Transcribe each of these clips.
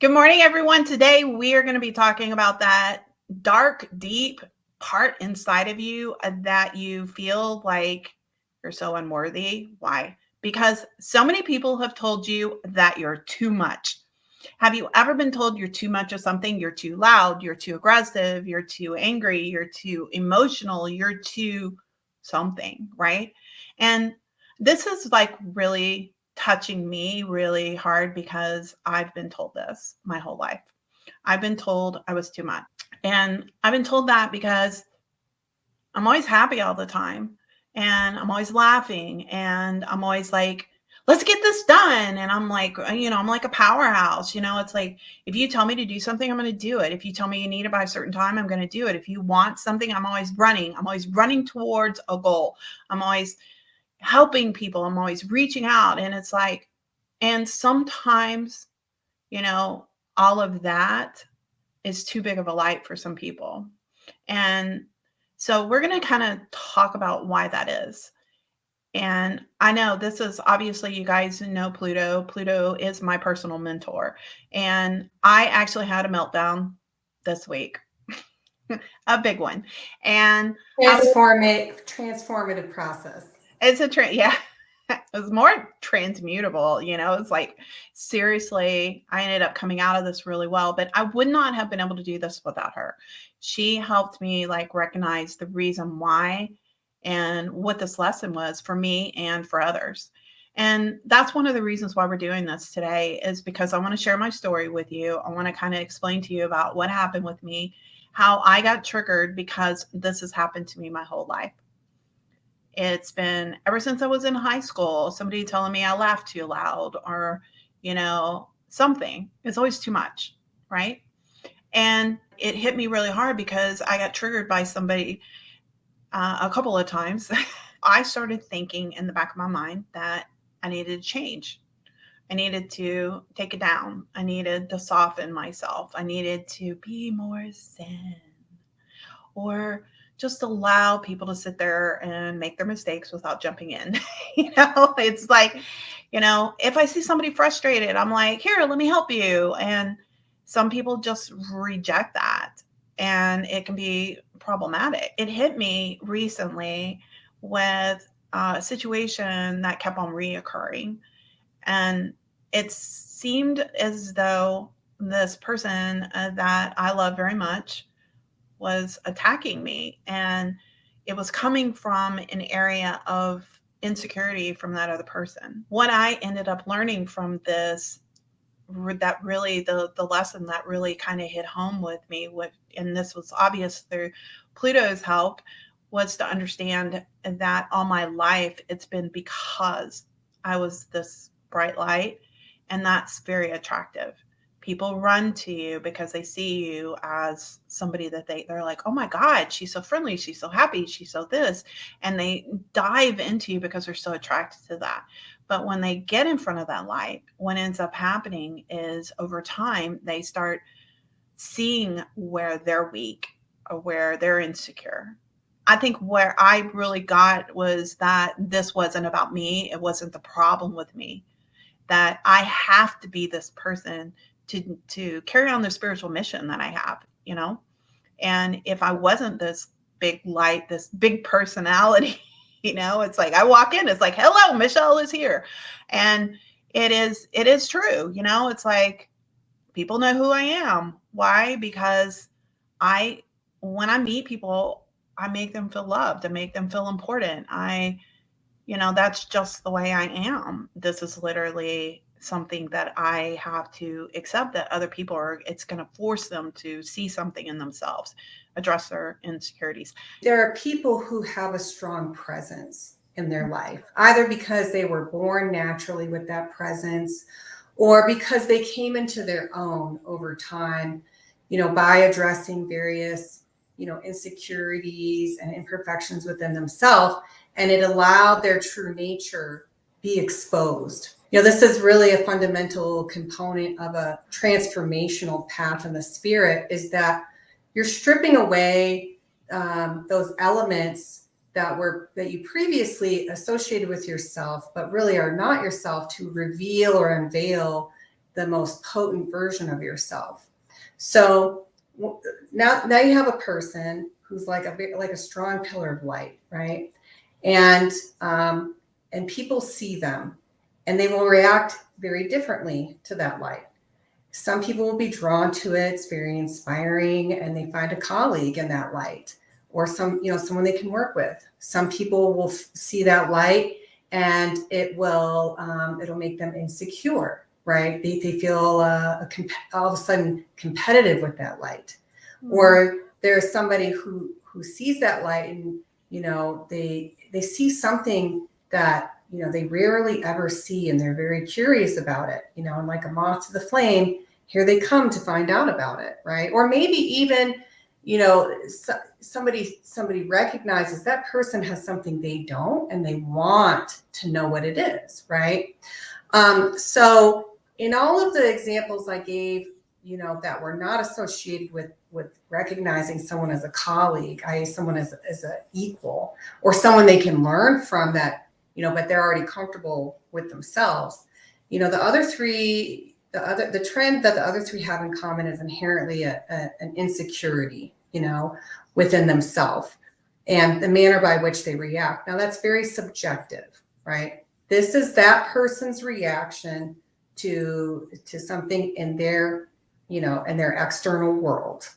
Good morning, everyone. Today we are going to be talking about that dark, deep part inside of you that you feel like you're so unworthy. Why? Because so many people have told you that you're too much. Have you ever been told you're too much of something? You're too loud, you're too aggressive, you're too angry, you're too emotional, you're too something, right? And this is like really touching me really hard because I've been told this my whole life. I've been told I was too much. And I've been told that because I'm always happy all the time and I'm always laughing and I'm always like, let's get this done. And I'm like, I'm like a powerhouse. It's like, if you tell me to do something, I'm going to do it. If you tell me you need it by a certain time, I'm going to do it. If you want something, I'm always running. I'm always running towards a goal. I'm always helping people. I'm always reaching out. And it's like, and sometimes, you know, all of that is too big of a light for some people. And so we're going to kind of talk about why that is. And I know this is obviously, you guys know Pluto. Pluto is my personal mentor. And I actually had a meltdown this week, a big one. And Transformative process. it's yeah. It was more transmutable, it's like, seriously, I ended up coming out of this really well, but I would not have been able to do this without her. She helped me like recognize the reason why and what this lesson was for me and for others. And that's one of the reasons why we're doing this today, is because I want to share my story with you. I want to kind of explain to you about what happened with me, how I got triggered, because this has happened to me my whole life. It's been ever since I was in high school, somebody telling me I laugh too loud, or, something. It's always too much, right? And it hit me really hard because I got triggered by somebody a couple of times. I started thinking in the back of my mind that I needed to change. I needed to take it down. I needed to soften myself. I needed to be more zen, or just allow people to sit there and make their mistakes without jumping in. It's like, if I see somebody frustrated, I'm like, here, let me help you. And some people just reject that, and it can be problematic. It hit me recently with a situation that kept on reoccurring. And it seemed as though this person that I love very much was attacking me, and it was coming from an area of insecurity from that other person. What I ended up learning from this, that really, the lesson that really kind of hit home with me, with, and this was obvious through Pluto's help, was to understand that all my life it's been because I was this bright light, and that's very attractive. People run to you because they see you as somebody that they're like, oh my God, she's so friendly, she's so happy, she's so this. And they dive into you because they're so attracted to that. But when they get in front of that light, what ends up happening is over time, they start seeing where they're weak or where they're insecure. I think where I really got was that this wasn't about me. It wasn't the problem with me, that I have to be this person to carry on the spiritual mission that I have. And if I wasn't this big light, this big personality, it's like I walk in, it's like, hello, Michelle is here. And it is true. It's like people know who I am. Why? Because I, when I meet people, I make them feel loved. I make them feel important. That's just the way I am. This is literally something that I have to accept, that other people it's going to force them to see something in themselves, address their insecurities. There are people who have a strong presence in their life, either because they were born naturally with that presence or because they came into their own over time, by addressing various, insecurities and imperfections within themselves. And it allowed their true nature be exposed. This is really a fundamental component of a transformational path in the spirit, is that you're stripping away those elements that you previously associated with yourself, but really are not yourself, to reveal or unveil the most potent version of yourself. So now you have a person who's like a strong pillar of light, right? And people see them, and they will react very differently to that light. Some people will be drawn to it. It's very inspiring, and they find a colleague in that light, or someone they can work with. Some people will see that light, and it'll make them insecure, right? They feel all of a sudden competitive with that light. Mm-hmm. Or there's somebody who sees that light, and they see something that they rarely ever see, and they're very curious about it, and like a moth to the flame, here they come to find out about it, right? Or maybe even somebody recognizes that person has something they don't, and they want to know what it is, right? So in all of the examples I gave, that were not associated with recognizing someone as a colleague, i.e. someone as an equal, or someone they can learn from, that, but they're already comfortable with themselves. The trend that the other three have in common is inherently an insecurity, within themselves, and the manner by which they react. Now that's very subjective, right? This is that person's reaction to something in their, in their external world.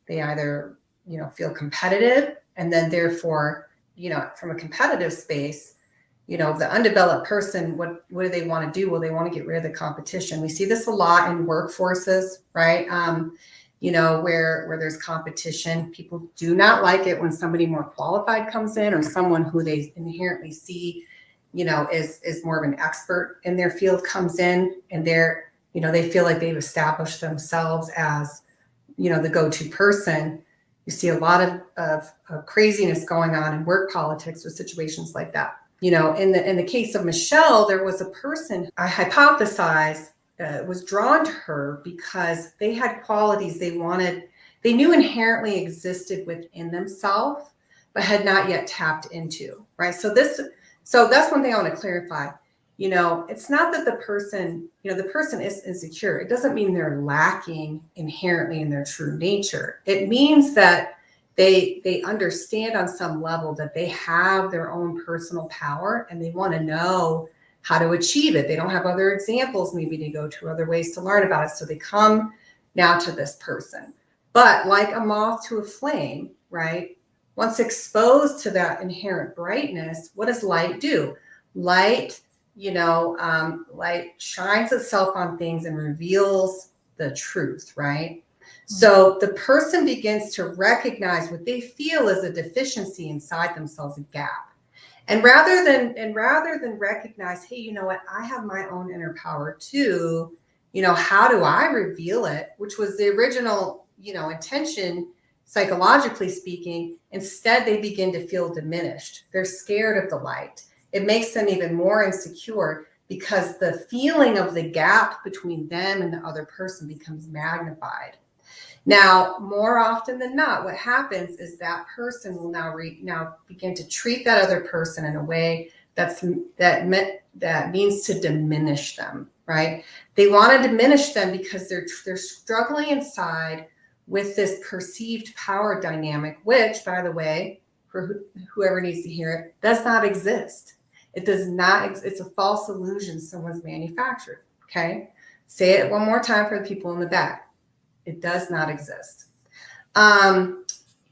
They either, feel competitive, and then therefore, from a competitive space, the undeveloped person, what do they want to do? Well, they want to get rid of the competition. We see this a lot in workforces, right? Where there's competition, people do not like it when somebody more qualified comes in, or someone who they inherently see, is more of an expert in their field comes in, and they feel like they've established themselves as, the go-to person. You see a lot of craziness going on in work politics with situations like that. In the case of Michelle, there was a person I hypothesized was drawn to her because they had qualities they knew inherently existed within themselves, but had not yet tapped into, right? So that's one thing I want to clarify. It's not that the person is insecure. It doesn't mean they're lacking inherently in their true nature. It means that they understand on some level that they have their own personal power, and they want to know how to achieve it. They don't have other examples maybe to go to, other ways to learn about it. So they come now to this person. But like a moth to a flame, right? Once exposed to that inherent brightness, what does light do? Light shines itself on things and reveals the truth, right? So the person begins to recognize what they feel is a deficiency inside themselves, a gap. And rather than recognize, hey, you know what, I have my own inner power too, how do I reveal it? Which was the original, intention, psychologically speaking. Instead, they begin to feel diminished. They're scared of the light. It makes them even more insecure, because the feeling of the gap between them and the other person becomes magnified. Now, more often than not, what happens is that person will now begin to treat that other person in a way that means to diminish them, right? They want to diminish them because they're struggling inside with this perceived power dynamic, which, by the way, for whoever needs to hear it, does not exist. It does not. It's a false illusion someone's manufactured. Okay, say it one more time for the people in the back. It does not exist.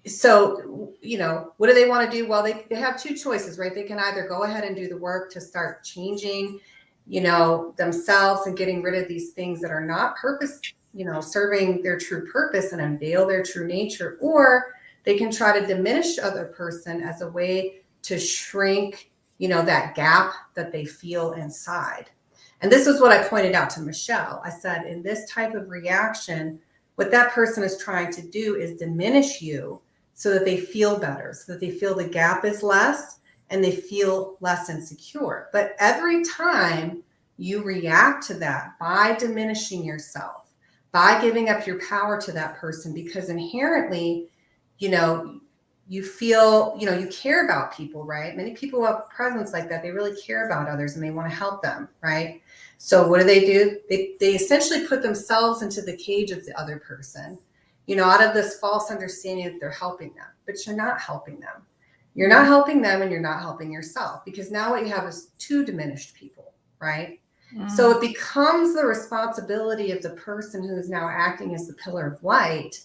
So, what do they want to do? Well, they have two choices, right? They can either go ahead and do the work to start changing, themselves and getting rid of these things that are not purpose, serving their true purpose and unveil their true nature, or they can try to diminish the other person as a way to shrink, that gap that they feel inside. And this is what I pointed out to Michelle. I said, in this type of reaction, what that person is trying to do is diminish you so that they feel better, so that they feel the gap is less and they feel less insecure. But every time you react to that by diminishing yourself, by giving up your power to that person, because inherently, you feel, you care about people, right? Many people who have presence like that, they really care about others and they want to help them, right? So what do? They essentially put themselves into the cage of the other person, out of this false understanding that they're helping them, but you're not helping them. You're not helping them and you're not helping yourself, because now what you have is two diminished people, right? So it becomes the responsibility of the person who is now acting as the pillar of light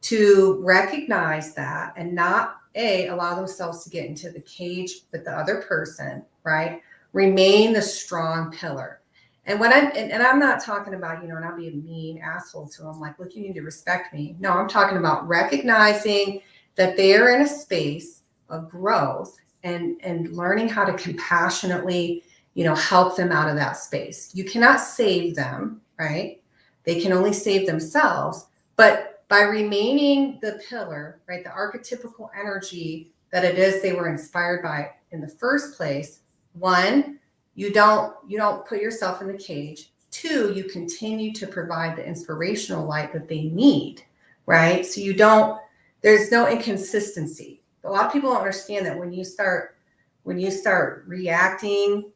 to recognize that and not allow themselves to get into the cage with the other person, right? Remain the strong pillar. And I'm not talking about, not be a mean asshole to them, like, look, you need to respect me. No, I'm talking about recognizing that they are in a space of growth and learning how to compassionately, help them out of that space. You cannot save them, right? They can only save themselves. But by remaining the pillar, right, the archetypical energy that it is they were inspired by in the first place, one, you don't put yourself in the cage. Two, you continue to provide the inspirational light that they need, right? So there's no inconsistency. A lot of people don't understand that when you start reacting,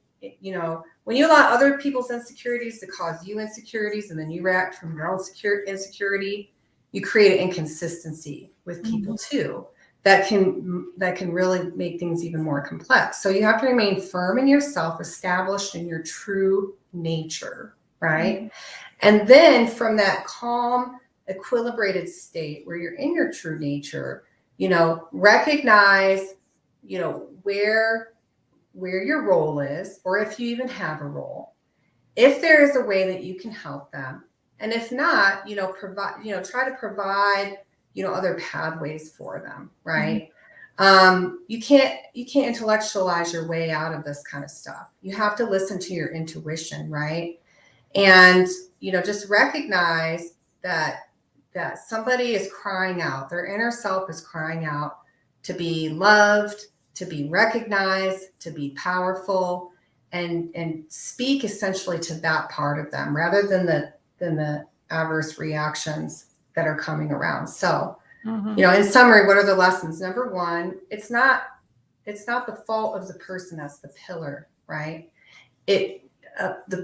when you allow other people's insecurities to cause you insecurities, and then you react from your own insecurity, you create an inconsistency with people too. That can really make things even more complex. So you have to remain firm in yourself, established in your true nature, right? And then from that calm, equilibrated state where you're in your true nature, recognize, where your role is, or if you even have a role. If there is a way that you can help them, and if not, try to provide, other pathways for them, right? You can't intellectualize your way out of this kind of stuff. You have to listen to your intuition, right? And, just recognize that somebody is crying out, their inner self is crying out to be loved, to be recognized, to be powerful, and speak essentially to that part of them rather than the adverse reactions that are coming around. So, in summary, what are the lessons? Number one, it's not the fault of the person that's the pillar, right? The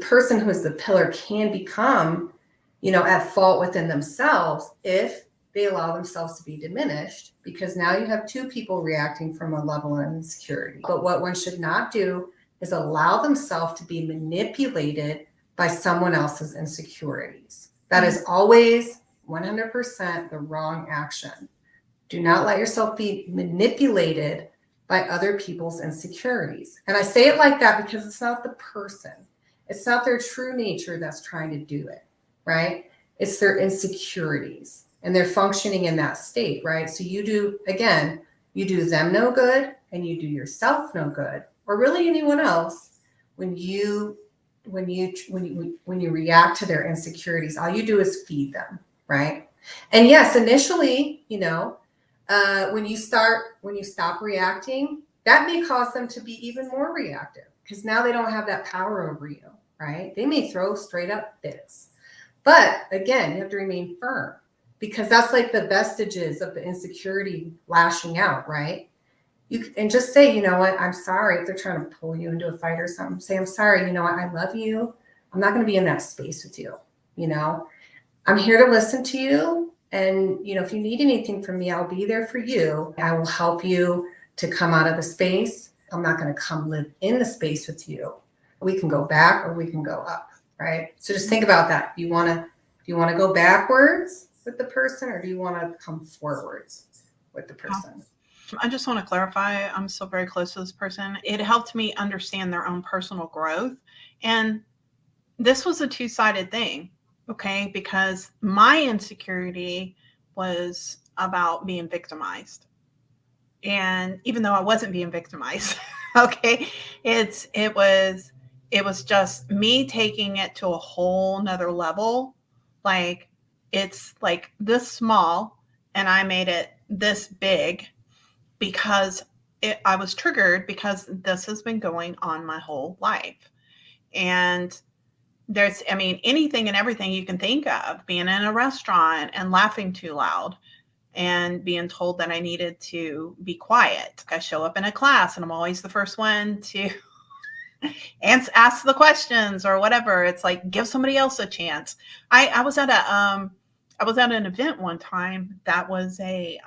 person who is the pillar can become, at fault within themselves if they allow themselves to be diminished, because now you have two people reacting from a level of insecurity. But what one should not do is allow themselves to be manipulated by someone else's insecurities. That is always 100% the wrong action. Do not let yourself be manipulated by other people's insecurities. And I say it like that because it's not the person. It's not their true nature that's trying to do it, right? It's their insecurities. And they're functioning in that state, right? So you do them no good, and you do yourself no good, or really anyone else, when you react to their insecurities. All you do is feed them, right? And yes, initially, when you stop reacting, that may cause them to be even more reactive, because now they don't have that power over you, right? They may throw straight up fits. But again, you have to remain firm, because that's like the vestiges of the insecurity lashing out, right? And just say, what, I'm sorry. If they're trying to pull you into a fight or something, say, I'm sorry, what, I love you. I'm not going to be in that space with you. I'm here to listen to you. And, if you need anything from me, I'll be there for you. I will help you to come out of the space. I'm not going to come live in the space with you. We can go back or we can go up, right? So just think about that. Do you want to go backwards with the person, or do you want to come forwards with the person? I just want to clarify, I'm still very close to this person. It helped me understand their own personal growth. And this was a two-sided thing, okay? Because my insecurity was about being victimized. And even though I wasn't being victimized, okay, it was just me taking it to a whole nother level. Like, it's like this small and I made it this big because I was triggered, because this has been going on my whole life. And anything and everything you can think of, being in a restaurant and laughing too loud, and being told that I needed to be quiet. I show up in a class and I'm always the first one to ask the questions or whatever. It's like, give somebody else a chance. I was at an event one time that was a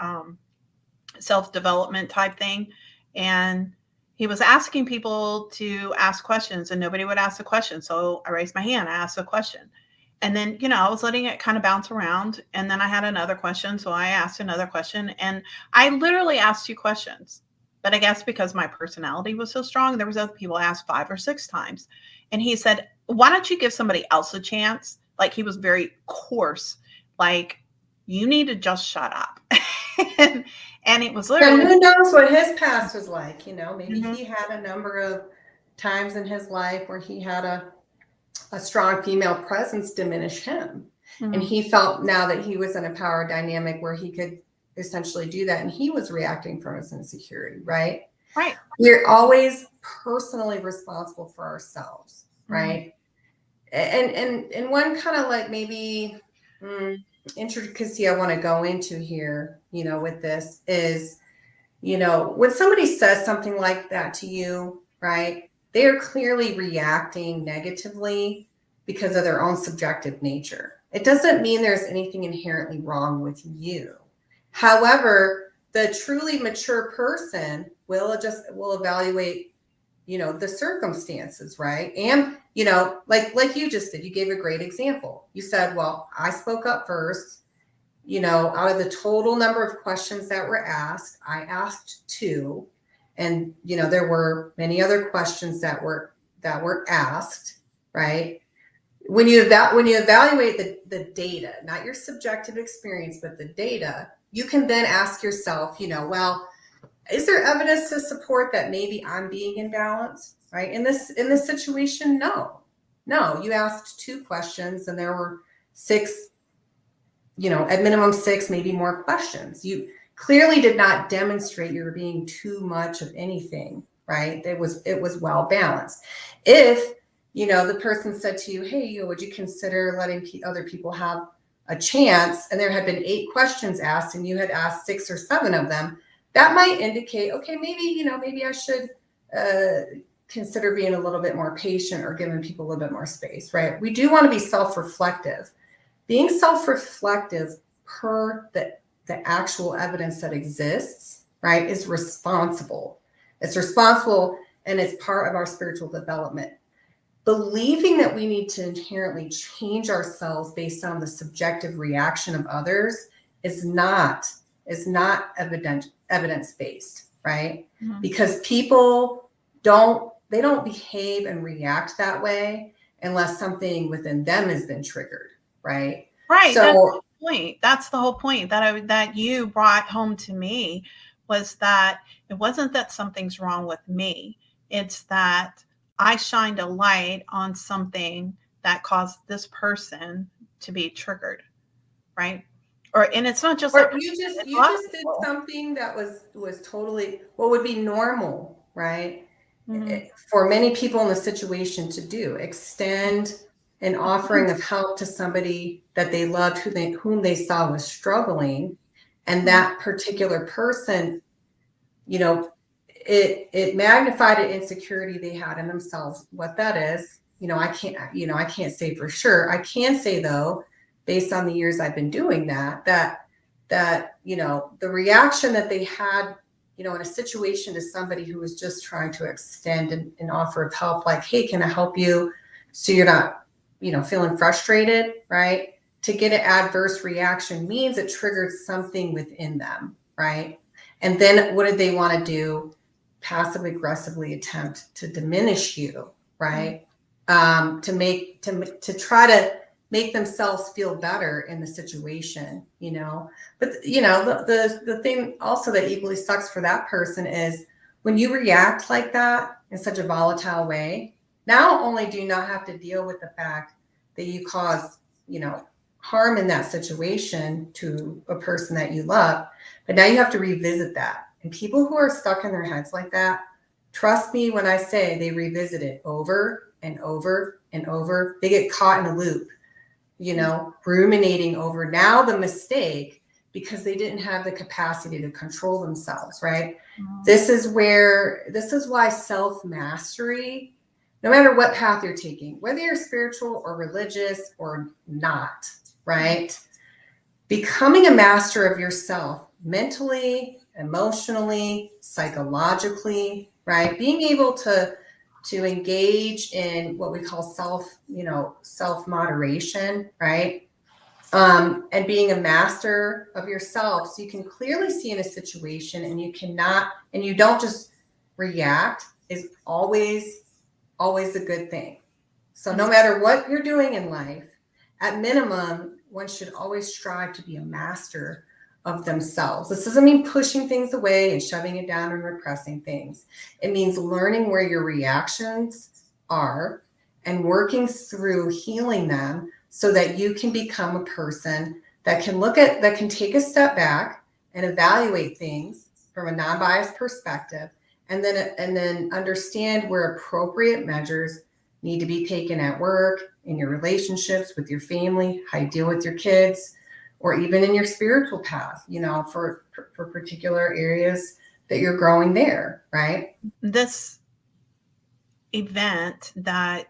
self-development type thing, and he was asking people to ask questions and nobody would ask the question. So I raised my hand, I asked a question. And then, I was letting it kind of bounce around. And then I had another question. So I asked another question. And I literally asked 2 questions. But I guess because my personality was so strong, there was other people asked 5 or 6 times. And he said, why don't you give somebody else a chance? Like, he was very coarse. Like, you need to just shut up. and it was literally. And who knows what his past was like? Maybe Mhm. he had a number of times in his life where he had a strong female presence diminish him. Mhm. And he felt now that he was in a power dynamic where he could essentially do that. And he was reacting from his insecurity, right? Right. We're always personally responsible for ourselves, right? And one kind of like maybe intricacy I want to go into here, with this is, when somebody says something like that to you, right? They are clearly reacting negatively because of their own subjective nature. It doesn't mean there's anything inherently wrong with you. However, the truly mature person will evaluate, the circumstances, right? And, like you just did, you gave a great example. You said, well, I spoke up first. Out of the total number of questions that were asked, I asked 2. And, there were many other questions that were asked, right? When you evaluate the data, not your subjective experience, but the data, you can then ask yourself, well, is there evidence to support that maybe I'm being imbalanced, right? In this situation, no. You asked 2 questions and there were 6, at minimum 6, maybe more questions. You clearly did not demonstrate you were being too much of anything, right? It was well balanced. If, the person said to you, hey, would you consider letting other people have a chance? And there had been 8 questions asked and you had asked 6 or 7 of them, that might indicate, okay, maybe I should consider being a little bit more patient or giving people a little bit more space, right? We do want to be self-reflective. Being self-reflective per the actual evidence that exists, right, is responsible. It's responsible and it's part of our spiritual development. Believing that we need to inherently change ourselves based on the subjective reaction of others is not evidence-based, right? Mm-hmm. Because people don't behave and react that way unless something within them has been triggered. Right. Right. So, that's the point. That's the whole point that you brought home to me, was that it wasn't that something's wrong with me. It's that I shined a light on something that caused this person to be triggered. Right. And it's not just or you just did something that was totally what would be normal, right? Mm-hmm. For many people in the situation to do, extend an offering of help to somebody that they loved, whom they saw was struggling, and that particular person, it magnified an insecurity they had in themselves. What that is, I can't say for sure. I can say though, based on the years I've been doing that the reaction that they had, in a situation to somebody who was just trying to extend an offer of help, like, hey, can I help you? So you're not, feeling frustrated, right? To get an adverse reaction means it triggered something within them, right? And then what did they want to do? Passive aggressively attempt to diminish you, right? To try to make themselves feel better in the situation, But, the thing also that equally sucks for that person is when you react like that in such a volatile way, not only do you not have to deal with the fact that you caused, harm in that situation to a person that you love, but now you have to revisit that. And people who are stuck in their heads like that, trust me when I say they revisit it over and over and over. They get caught in a loop, ruminating over now the mistake because they didn't have the capacity to control themselves, right? Mhm. This is why self-mastery, no matter what path you're taking, whether you're spiritual or religious or not, right? Becoming a master of yourself mentally, emotionally, psychologically, right? Being able to engage in what we call self-moderation, right? And being a master of yourself, so you can clearly see in a situation and you don't just react, is always a good thing. So no matter what you're doing in life, at minimum, one should always strive to be a master of themselves. This doesn't mean pushing things away and shoving it down and repressing things. It means learning where your reactions are and working through healing them so that you can become a person that can take a step back and evaluate things from a non-biased perspective, and then understand where appropriate measures need to be taken at work, in your relationships with your family, how you deal with your kids, or even in your spiritual path, for particular areas that you're growing there, right? This event that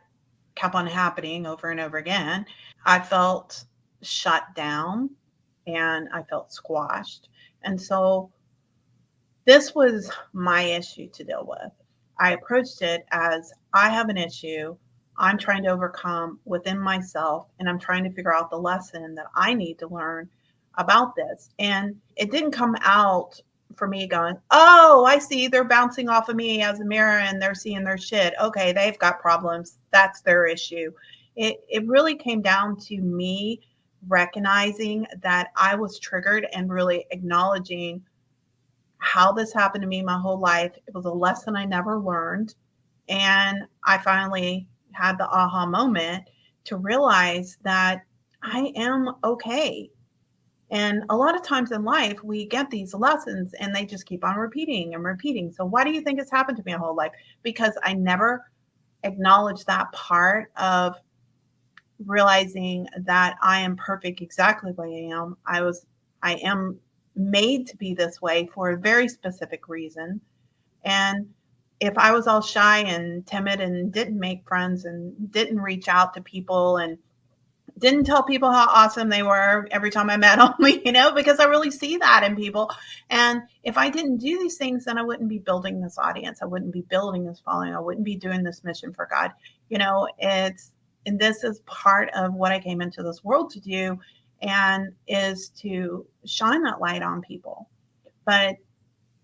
kept on happening over and over again, I felt shut down and I felt squashed. And so this was my issue to deal with. I approached it as I have an issue I'm trying to overcome within myself, and I'm trying to figure out the lesson that I need to learn about this. And it didn't come out for me going, oh, I see they're bouncing off of me as a mirror and they're seeing their shit. Okay, they've got problems. That's their issue. It really came down to me recognizing that I was triggered and really acknowledging how this happened to me my whole life. It was a lesson I never learned. And I finally had the aha moment to realize that I am okay. And a lot of times in life, we get these lessons and they just keep on repeating and repeating. So, why do you think it's happened to me my whole life? Because I never acknowledged that part of realizing that I am perfect exactly the way I am. I am made to be this way for a very specific reason. And if I was all shy and timid and didn't make friends and didn't reach out to people and didn't tell people how awesome they were every time I met them, because I really see that in people. And if I didn't do these things, then I wouldn't be building this audience. I wouldn't be building this following. I wouldn't be doing this mission for God. And this is part of what I came into this world to do, and is to shine that light on people. But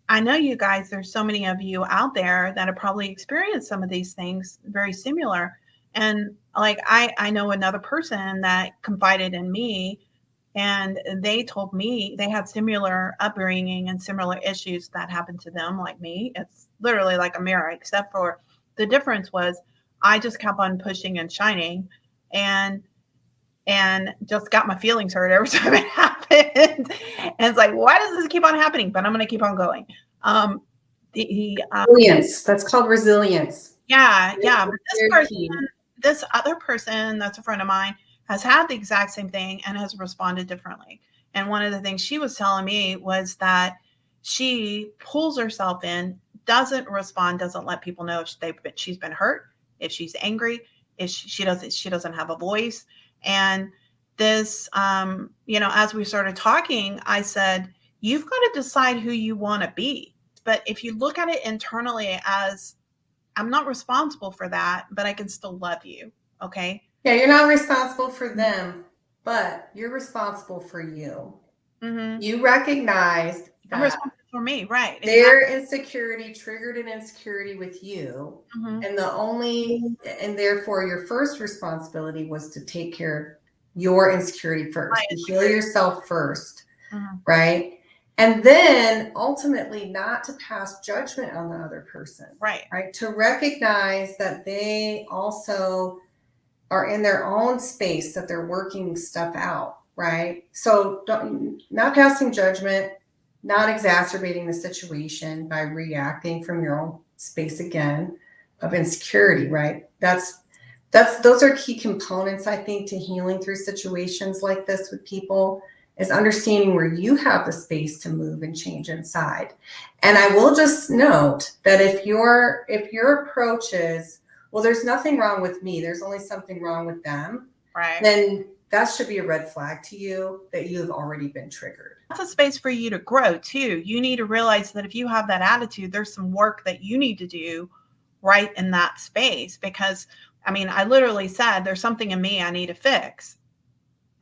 I know you guys, there's so many of you out there that have probably experienced some of these things very similar. And like, I know another person that confided in me, and they told me they had similar upbringing and similar issues that happened to them like me. It's literally like a mirror, except for the difference was I just kept on pushing and shining, and just got my feelings hurt every time it happened. And it's like, why does this keep on happening? But I'm going to keep on going. Um, Resilience. That's called resilience. yeah. But Very key. this other person that's a friend of mine has had the exact same thing and has responded differently. And one of the things she was telling me was that she pulls herself in, doesn't respond, doesn't let people know if she's been hurt, if she's angry, if she doesn't have a voice. And this, as we started talking, I said, you've got to decide who you want to be. But if you look at it internally as, I'm not responsible for that, but I can still love you. Okay. Yeah, you're not responsible for them, but you're responsible for you. Mm-hmm. You recognized that I'm responsible for me, right? Their insecurity triggered an insecurity with you. Mm-hmm. And therefore your first responsibility was to take care of your insecurity first, to heal yourself first, right? And then ultimately not to pass judgment on the other person, right? To recognize that they also are in their own space, that they're working stuff out, right? So not passing judgment, not exacerbating the situation by reacting from your own space again of insecurity, right? Those are key components, I think, to healing through situations like this with people, is understanding where you have the space to move and change inside. And I will just note that if your approach is, well, there's nothing wrong with me, there's only something wrong with them, Right. then that should be a red flag to you that you have already been triggered. That's a space for you to grow too. You need to realize that if you have that attitude, there's some work that you need to do right in that space. Because I mean, I literally said there's something in me I need to fix.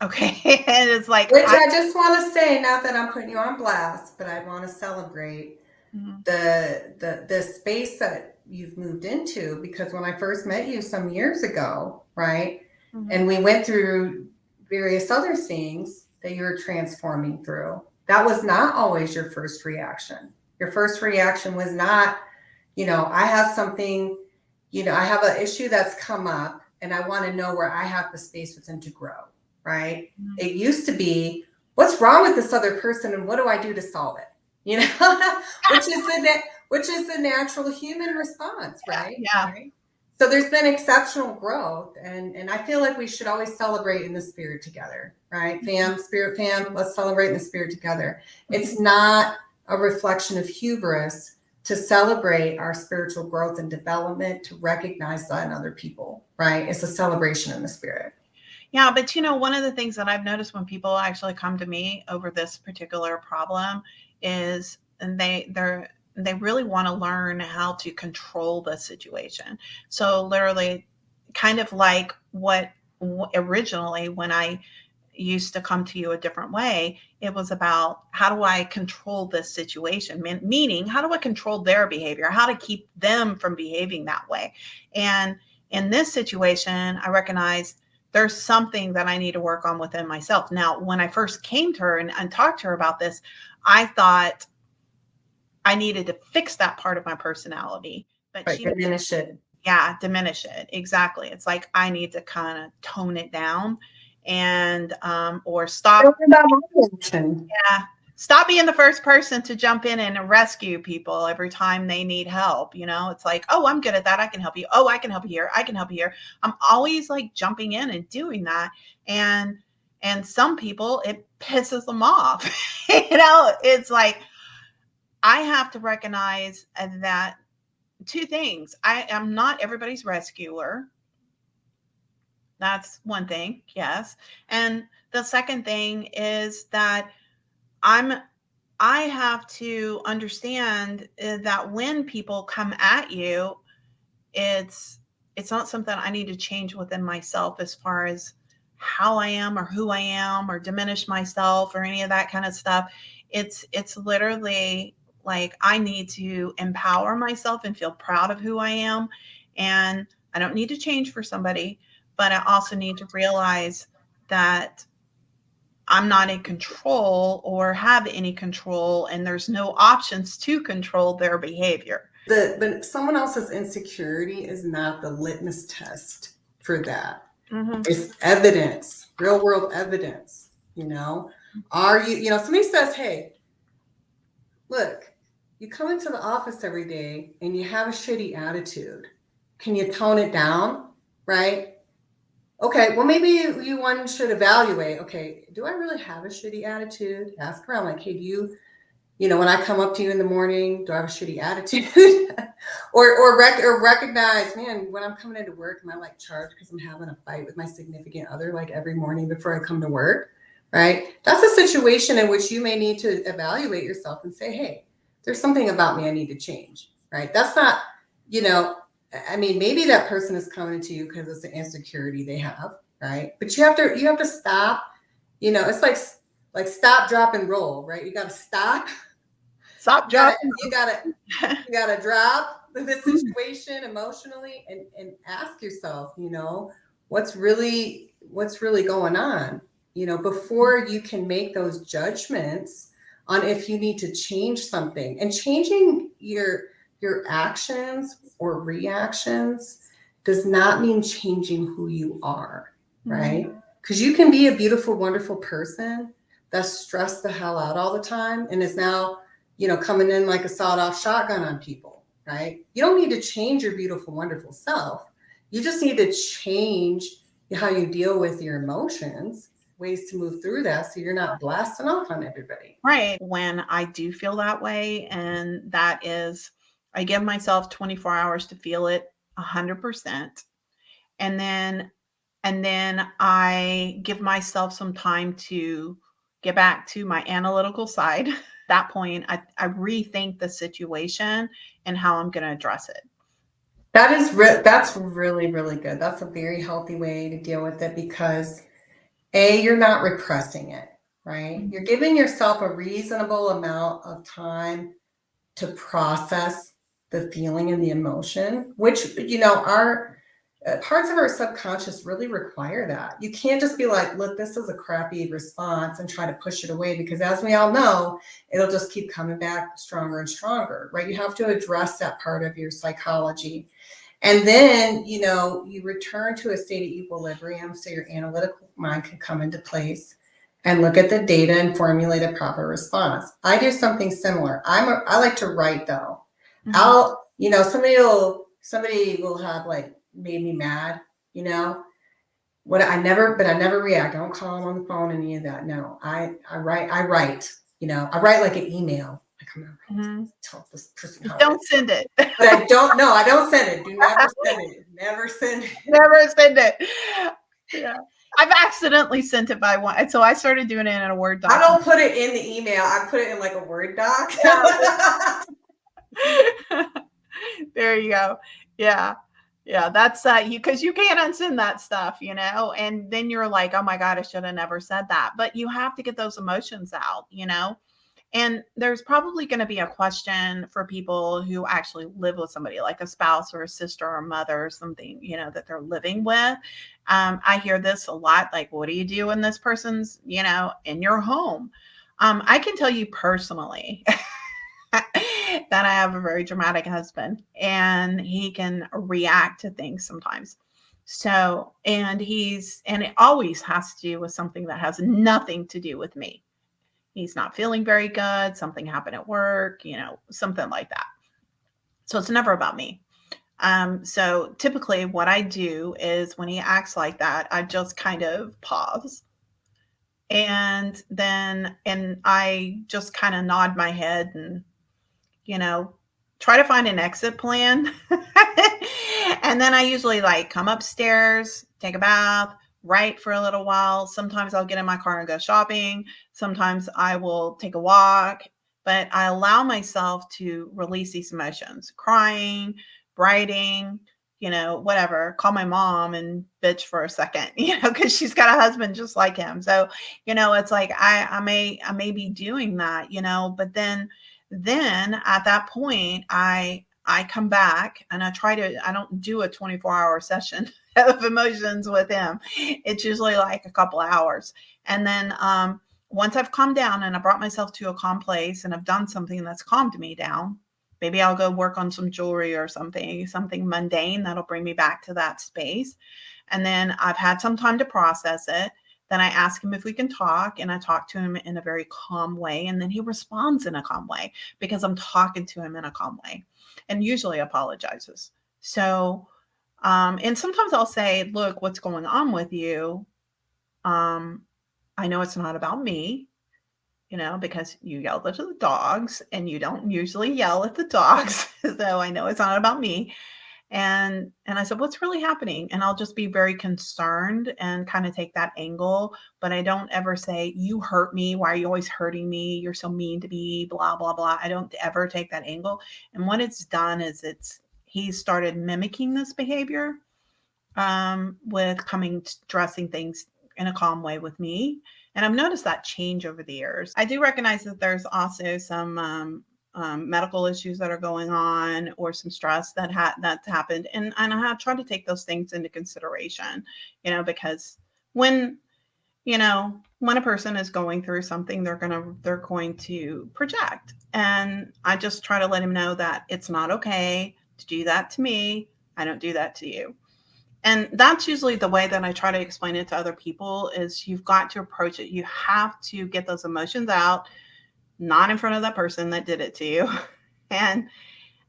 Okay. And it's like, Which I just want to say, not that I'm putting you on blast, but I want to celebrate the space that you've moved into, because when I first met you some years ago, right? And we went through various other things that you're transforming through. That was not always your first reaction. Your first reaction was not, I have something, I have an issue that's come up and I want to know where I have the space within to grow, right? It used to be, what's wrong with this other person and what do I do to solve it? Which is the natural human response, right? Yeah. Right? So there's been exceptional growth, and I feel like we should always celebrate in the spirit together, right? Spirit fam, let's celebrate in the spirit together. It's not a reflection of hubris to celebrate our spiritual growth and development, to recognize that in other people, right? It's a celebration in the spirit. Yeah, but one of the things that I've noticed when people actually come to me over this particular problem is, and they really want to learn how to control the situation. So literally, kind of like what originally when I used to come to you a different way, it was about how do I control this situation? Meaning, how do I control their behavior? How to keep them from behaving that way? And in this situation, I recognized there's something that I need to work on within myself. Now, when I first came to her and talked to her about this, I thought I needed to fix that part of my personality. But right, diminish it. Yeah, diminish it. Exactly. It's like I need to kind of tone it down and or stop. Yeah. Stop being the first person to jump in and rescue people every time they need help. It's like, oh, I'm good at that. I can help you. Oh, I can help you here. I can help you here. I'm always like jumping in and doing that. And some people, it pisses them off. It's like, I have to recognize that two things. I am not everybody's rescuer. That's one thing. Yes. And the second thing is that I have to understand that when people come at you, it's not something I need to change within myself as far as how I am or who I am or diminish myself or any of that kind of stuff. It's literally like I need to empower myself and feel proud of who I am. And I don't need to change for somebody, but I also need to realize that I'm not in control or have any control, and there's no options to control their behavior. But someone else's insecurity is not the litmus test for that. It's evidence, real world evidence. Are you, somebody says, hey, look, you come into the office every day and you have a shitty attitude. Can you tone it down? Right? Okay, well, maybe one should evaluate, okay, do I really have a shitty attitude? Ask around, like, hey, do you, when I come up to you in the morning, do I have a shitty attitude? or recognize, man, when I'm coming into work, am I like charged because I'm having a fight with my significant other like every morning before I come to work, right? That's a situation in which you may need to evaluate yourself and say, hey, there's something about me I need to change, right? That's not, I mean, maybe that person is coming to you because it's an insecurity they have, right? But you have to stop. It's like stop, drop, and roll, right? You got to stop. Stop, drop. You gotta drop the situation emotionally and ask yourself, what's really going on, before you can make those judgments on if you need to change something. And changing your actions or reactions does not mean changing who you are, right? Because you can be a beautiful, wonderful person that's stressed the hell out all the time and is now, coming in like a sawed-off shotgun on people, right? You don't need to change your beautiful, wonderful self. You just need to change how you deal with your emotions ways to move through that so you're not blasting off on everybody. Right. When I do feel that way, and that is, I give myself 24 hours to feel it 100%. And then I give myself some time to get back to my analytical side. At that point, I rethink the situation and how I'm going to address it. That's really, really good. That's a very healthy way to deal with it because you're not repressing it, right? You're giving yourself a reasonable amount of time to process the feeling and the emotion, which, our parts of our subconscious really require that. You can't just be like, look, this is a crappy response and try to push it away because, as we all know, it'll just keep coming back stronger and stronger, right? You have to address that part of your psychology. And then, you return to a state of equilibrium so your analytical mind can come into place and look at the data and formulate a proper response. I do something similar. I like to write though. Mm-hmm. Somebody will have like made me mad, but I never react. I don't call them on the phone, any of that. No, I write, I write like an email. I come out, Mm-hmm. tell this person how Don't send it. but I don't send it. Do never send it. Never send it. Never send it. Yeah. I've accidentally sent it by one. So I started doing it in a Word I document. don't put it in the email. I put it in like a Word doc. There you go. Yeah. Yeah. That's because you can't unsend that stuff, and then you're like, oh my God, I should have never said that. But you have to get those emotions out, And there's probably going to be a question for people who actually live with somebody like a spouse or a sister or a mother or something, that they're living with. I hear this a lot. Like, what do you do when this person's, in your home? I can tell you personally that I have a very dramatic husband and he can react to things sometimes. So, and it always has to do with something that has nothing to do with me. He's not feeling very good. Something happened at work, something like that. So it's never about me. So typically what I do is when he acts like that, I just kind of pause and I just kind of nod my head and, try to find an exit plan. And then I usually like come upstairs, take a bath, write for a little while. Sometimes I'll get in my car and go shopping. Sometimes I will take a walk, but I allow myself to release these emotions, crying, writing, whatever, call my mom and bitch for a second, because she's got a husband just like him. So, it's like I may be doing that, but then at that point I come back and I don't do a 24-hour session of emotions with him. It's usually like a couple hours. And then once I've calmed down and I brought myself to a calm place and I've done something that's calmed me down, maybe I'll go work on some jewelry or something mundane that'll bring me back to that space. And then I've had some time to process it. Then I ask him if we can talk, and I talk to him in a very calm way. And then he responds in a calm way because I'm talking to him in a calm way and usually apologizes. So, and sometimes I'll say, look, what's going on with you? I know it's not about me, because you yelled at the dogs and you don't usually yell at the dogs. So I know it's not about me. And I said, what's really happening? And I'll just be very concerned and kind of take that angle. But I don't ever say, you hurt me. Why are you always hurting me? You're so mean to me, blah, blah, blah. I don't ever take that angle. And what it's done is he's started mimicking this behavior with dressing things in a calm way with me. And I've noticed that change over the years. I do recognize that there's also some medical issues that are going on or some stress that's happened. And I have tried to take those things into consideration, because when a person is going through something, they're going to project. And I just try to let him know that it's not okay to do that to me. I don't do that to you. And that's usually the way that I try to explain it to other people is you've got to approach it. You have to get those emotions out, not in front of that person that did it to you, and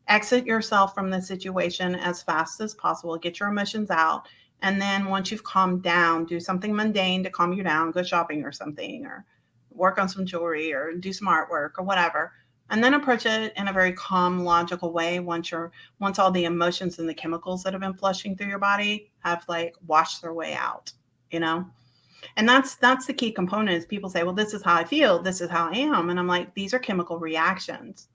exit yourself from the situation as fast as possible. Get your emotions out And then once you've calmed down, do something mundane to calm you down, go shopping or something, or work on some jewelry or do some artwork or whatever. And then approach it in a very calm, logical way once all the emotions and the chemicals that have been flushing through your body have like washed their way out, you know? And that's the key component is people say, well, this is how I feel, this is how I am. And I'm like, these are chemical reactions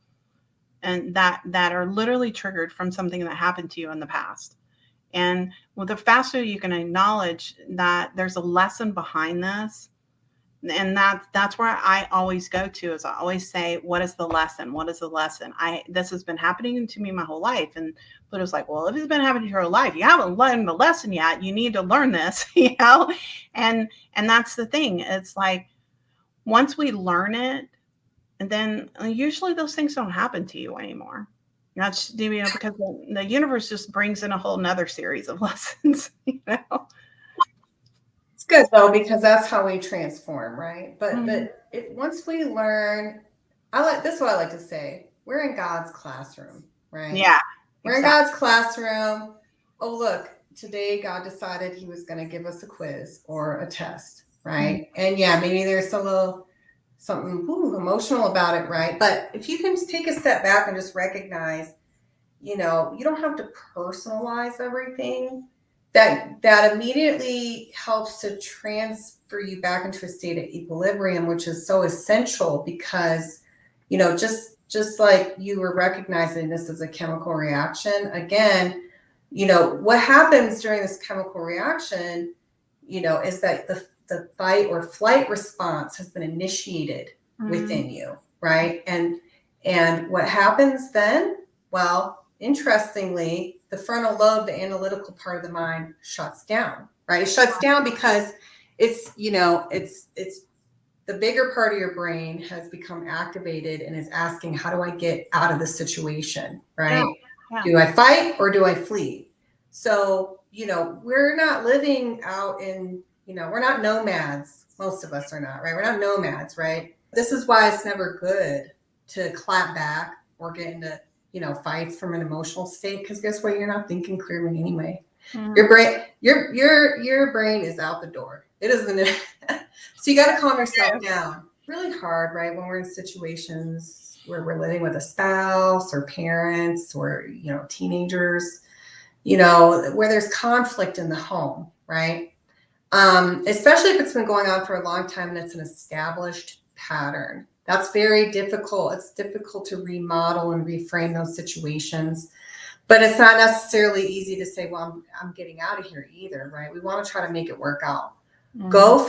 and that are literally triggered from something that happened to you in the past. And well, the faster you can acknowledge that there's a lesson behind this, and that's where I always go to is I always say, what is the lesson? What is the lesson? This has been happening to me my whole life. And Pluto's like, well, if it's been happening to your whole life, you haven't learned the lesson yet. You need to learn this, you know? And that's the thing. It's like once we learn it, and then usually those things don't happen to you anymore. That's, you know, because the universe just brings in a whole nother series of lessons, you know? It's good though, because that's how we transform, right? But Mm-hmm. once we learn, this is what I like to say. We're in God's classroom, right? Yeah, We're in exactly. God's classroom. Oh, look, today God decided he was going to give us a quiz or a test, right? Mm-hmm. And yeah, maybe there's a little something emotional about it, right? But if you can just take a step back and just recognize, you know, you don't have to personalize everything. That immediately helps to transfer you back into a state of equilibrium, which is so essential because, you know, just like you were recognizing this as a chemical reaction, again, you know, what happens during this chemical reaction, you know, is that the fight or flight response has been initiated within you, right? And what happens then? Well, interestingly, the frontal lobe, the analytical part of the mind, shuts down, right? It shuts down because it's, you know, it's the bigger part of your brain has become activated and is asking, how do I get out of this situation, right? Yeah. Do I fight or do I flee? So, you know, we're not living out in, you know, we're not nomads. Most of us are not, right? We're not nomads, right? This is why it's never good to clap back or get into, you know, fights from an emotional state, because guess what? You're not thinking clearly anyway. Mm-hmm. Your brain is out the door. It isn't. So you got to calm yourself down. Really hard, right? When we're in situations where we're living with a spouse or parents or, you know, teenagers, you know, where there's conflict in the home, right? Especially if it's been going on for a long time and it's an established pattern. That's very difficult. It's difficult to remodel and reframe those situations. But it's not necessarily easy to say, well, I'm getting out of here either, right? We want to try to make it work out. Mm-hmm. Go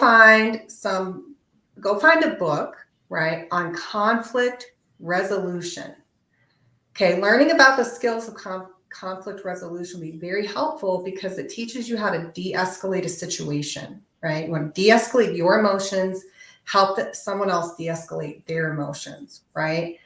find a book, right, on conflict resolution. Okay, learning about the skills of conflict resolution will be very helpful because it teaches you how to de-escalate a situation, right? You want to de-escalate your emotions, help someone else de-escalate their emotions, right?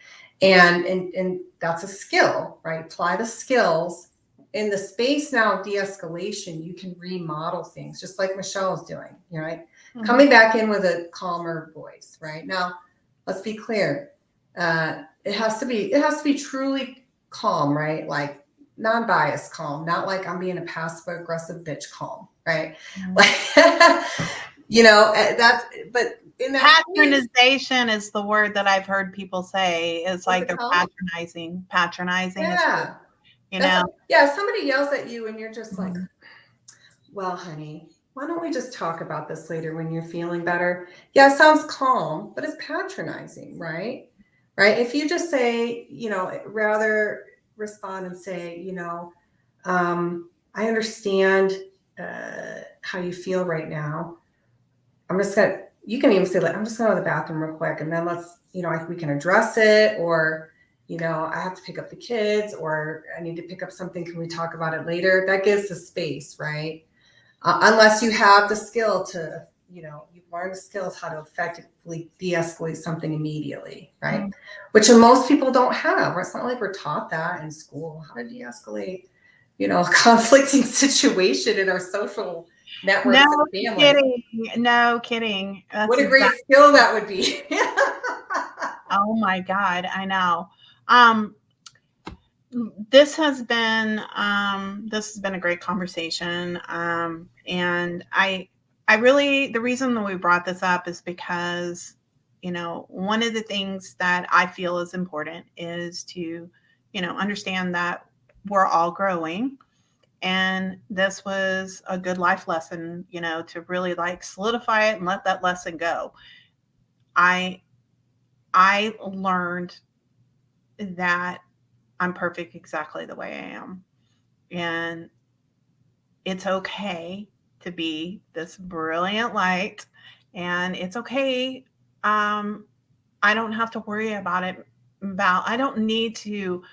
And that's a skill, right? Apply the skills. In the space now of de-escalation, you can remodel things, just like Michelle is doing, right? Mm-hmm. Coming back in with a calmer voice, right? Now, let's be clear. It has to be truly calm, right? Like non-biased calm, not like I'm being a passive aggressive bitch calm, right? Mm-hmm. Like, you know, but in that patronization is the word that I've heard people say. It's like they're patronizing. Yeah. You know? Yeah, somebody yells at you and you're just like, well, honey, why don't we just talk about this later when you're feeling better? Yeah, it sounds calm, but it's patronizing, right? Right. If you just say, you know, rather respond and say, you know, I understand how you feel right now. You can even say, like, I'm just going to the bathroom real quick. And then let's, you know, we can address it, or, you know, I have to pick up the kids, or I need to pick up something. Can we talk about it later? That gives the space, right? Unless you have the skill to, you know, you've learned the skills how to effectively de-escalate something immediately, right? Mm-hmm. Which most people don't have. It's not like we're taught that in school, how to de-escalate, you know, a conflicting situation in our social networks and families. No kidding. That's what a great skill that would be. Oh my God, I know. This has been a great conversation. And I really, the reason that we brought this up is because, one of the things that I feel is important is to, understand that we're all growing. And this was a good life lesson, to really like solidify it and let that lesson go. I I learned that I'm perfect exactly the way I am. And it's okay to be this brilliant light. And it's okay. Um, I don't have to worry about it. I don't need to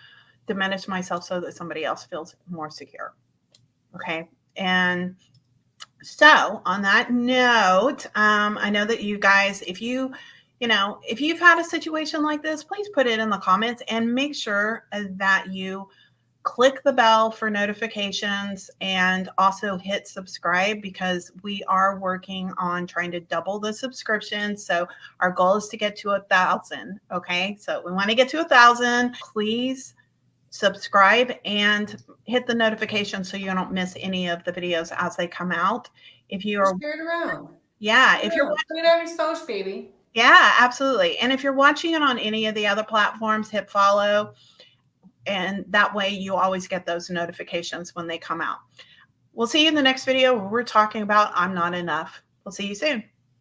diminish myself so that somebody else feels more secure. Okay. And so, on that note, I know that you guys, if you've had a situation like this, please put it in the comments and make sure that you click the bell for notifications and also hit subscribe, because we are working on trying to double the subscriptions. So our goal is to get to 1,000. Okay. So we want to get to 1,000. Please subscribe and hit the notification so you don't miss any of the videos as they come out. If you are, Share it around. yeah, if you're, Put it on your social, baby. yeah, absolutely. And if you're watching it on any of the other platforms, hit follow. And that way you always get those notifications when they come out. We'll see you in the next video where we're talking about I'm not enough. We'll see you soon.